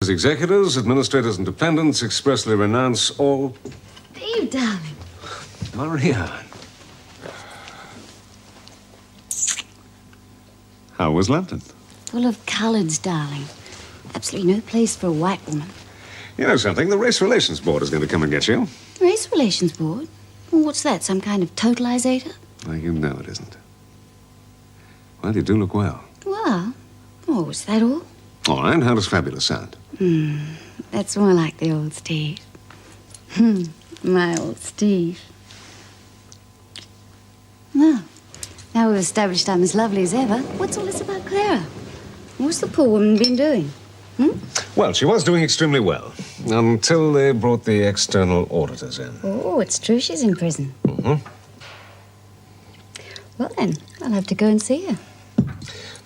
As executors, administrators, and dependents expressly renounce all... Steve, darling. Marianne. How was London? Full of colours, darling. Absolutely no place for a white woman. You know something? The Race Relations Board is going to come and get you. Race Relations Board? Well, what's that, some kind of totalizator? Well, you know it isn't. Well, you do look well. Well, oh, is that all? All right, how does fabulous sound? That's more like the old Steve. My old Steve. Well, now we've established I'm as lovely as ever, what's all this about Clara? What's the poor woman been doing? Well, she was doing extremely well, until they brought the external auditors in. Oh, it's true she's in prison. Well, then, I'll have to go and see her.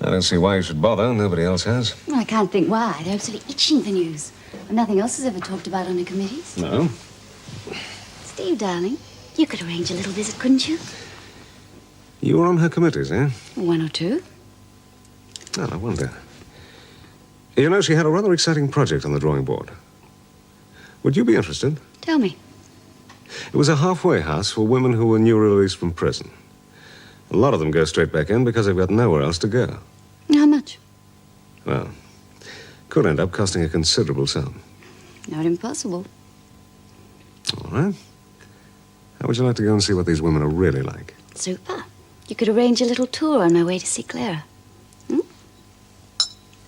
I don't see why you should bother. Nobody else has. Well, I can't think why. They're absolutely itching for news. And nothing else is ever talked about on the committees. No? Steve, darling, you could arrange a little visit, couldn't you? You were on her committees, eh? One or two. Oh, I wonder. You know, she had a rather exciting project on the drawing board. Would you be interested? Tell me. It was a halfway house for women who were newly released from prison. A lot of them go straight back in because they've got nowhere else to go. How much? Well, could end up costing a considerable sum. Not impossible. All right. How would you like to go and see what these women are really like? Super. You could arrange a little tour on my way to see Clara.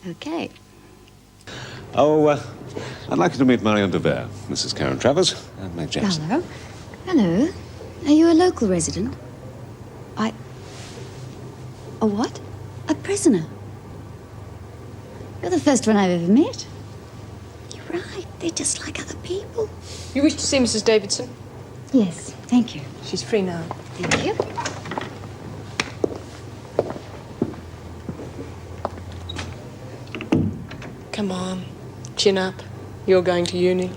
Okay. Oh, I'd like you to meet Marianne de Vere, Mrs. Karen Travers, and Meg Jackson. Hello. Hello. Are you a local resident? A what? A prisoner? You're the first one I've ever met. You're right. They're just like other people. You wish to see Mrs. Davidson? Yes, thank you. She's free now. Thank you. Come on. Chin up. You're going to uni.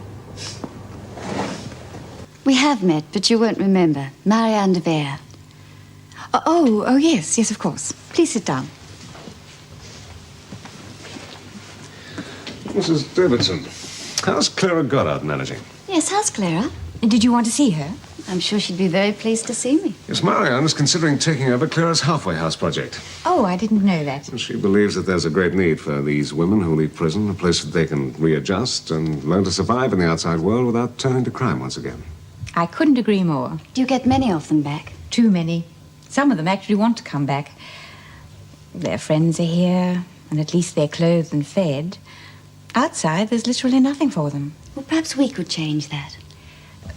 We have met, but you won't remember. Marianne de Vere. Oh, yes, of course. Please sit down. Mrs. Davidson, how's Clara Goddard managing? Yes, how's Clara? Did you want to see her? I'm sure she'd be very pleased to see me. Yes, Marianne is considering taking over Clara's halfway house project. Oh, I didn't know that. She believes that there's a great need for these women who leave prison, a place that they can readjust and learn to survive in the outside world without turning to crime once again. I couldn't agree more. Do you get many of them back? Too many. Some of them actually want to come back. Their friends are here, and at least they're clothed and fed. Outside, there's literally nothing for them. Well, perhaps we could change that.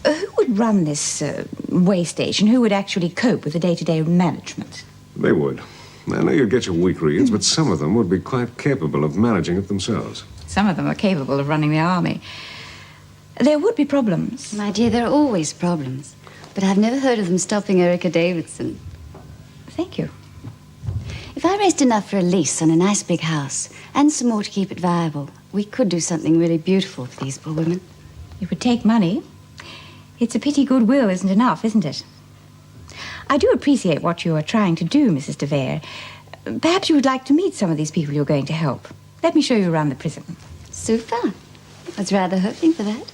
Who would run this way station? Who would actually cope with the day-to-day management? They would. I know you'd get your weak reads, but some of them would be quite capable of managing it themselves. Some of them are capable of running the army. There would be problems. My dear, there are always problems. But I've never heard of them stopping Erica Davidson. Thank you. If I raised enough for a lease on a nice big house and some more to keep it viable, we could do something really beautiful for these poor women. It would take money. It's a pity goodwill isn't enough, isn't it? I do appreciate what you are trying to do, Mrs. de Vere. Perhaps you would like to meet some of these people you're going to help. Let me show you around the prison. Super. I was rather hoping for that.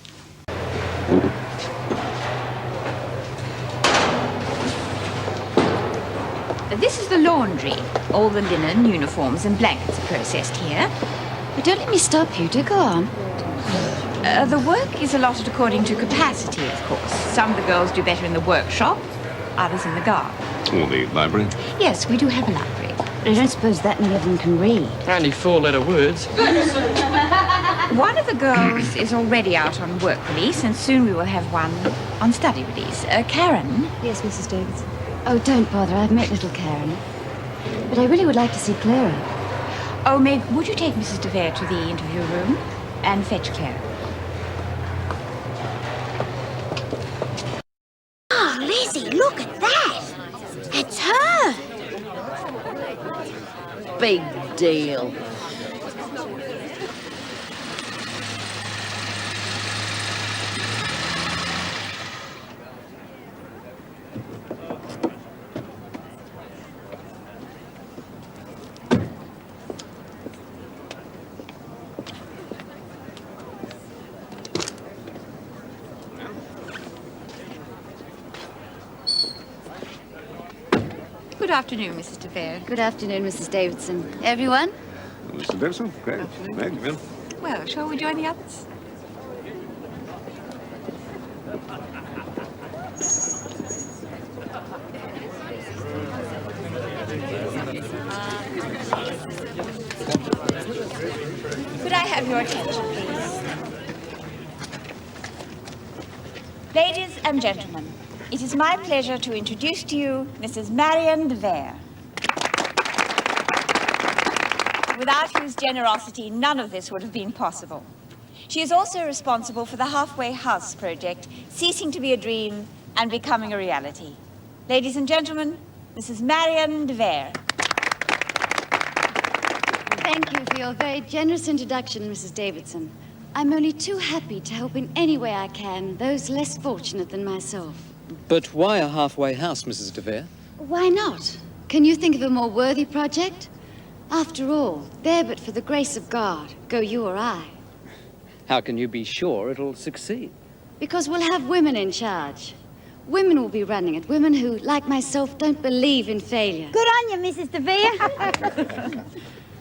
This is the laundry. All the linen, uniforms, and blankets are processed here. But don't let me stop you. Do go on. The work is allotted according to capacity, of course. Some of the girls do better in the workshop, others in the garden. Or the library? Yes, we do have a library. But I don't suppose that many of them can read. Only 4-letter words. One of the girls is already out on work release, and soon we will have one on study release. Karen? Yes, Mrs. Davidson. Oh, don't bother. I've met little Karen. But I really would like to see Clara. Oh, Meg, would you take Mrs. de Vere to the interview room and fetch Clara? Oh, Lizzie, look at that. It's her. Big deal. afternoon, Mrs. de Vere. Good afternoon, Mrs. Davidson. Everyone? Mr. Davidson, great. Meg, Vere. Well, shall we join the others? Could I have your attention, please? Ladies and gentlemen, it is my pleasure to introduce to you Mrs. Marianne de Vere, without whose generosity none of this would have been possible. She is also responsible for the Halfway House project, ceasing to be a dream and becoming a reality. Ladies and gentlemen, Mrs. Marianne de Vere. Thank you for your very generous introduction, Mrs. Davidson. I'm only too happy to help in any way I can those less fortunate than myself. But why a halfway house, Mrs. de Vere? Why not? Can you think of a more worthy project? After all, there but for the grace of God go you or I. How can you be sure it'll succeed? Because we'll have women in charge. Women will be running it. Women who, like myself, don't believe in failure. Good on you, Mrs. de Vere.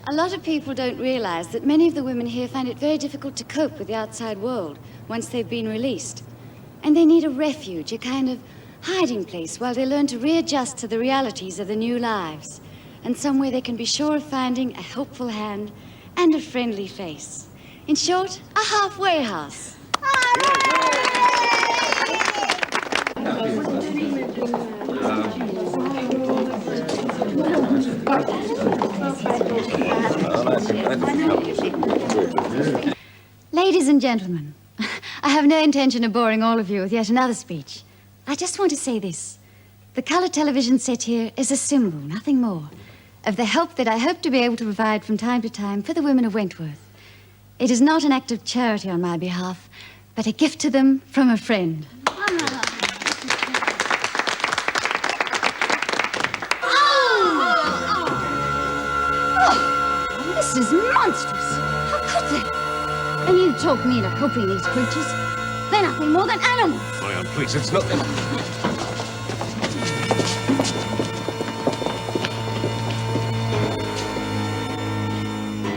A lot of people don't realize that many of the women here find it very difficult to cope with the outside world once they've been released. And they need a refuge, a kind of hiding place while they learn to readjust to the realities of the new lives. And somewhere they can be sure of finding a helpful hand and a friendly face. In short, a halfway house. Ladies and gentlemen, I have no intention of boring all of you with yet another speech. I just want to say this. The colour television set here is a symbol, nothing more, of the help that I hope to be able to provide from time to time for the women of Wentworth. It is not an act of charity on my behalf, but a gift to them from a friend. This is monstrous. How could they? And you talk mean of helping these creatures. They're nothing more than animals. Marianne, please, it's not...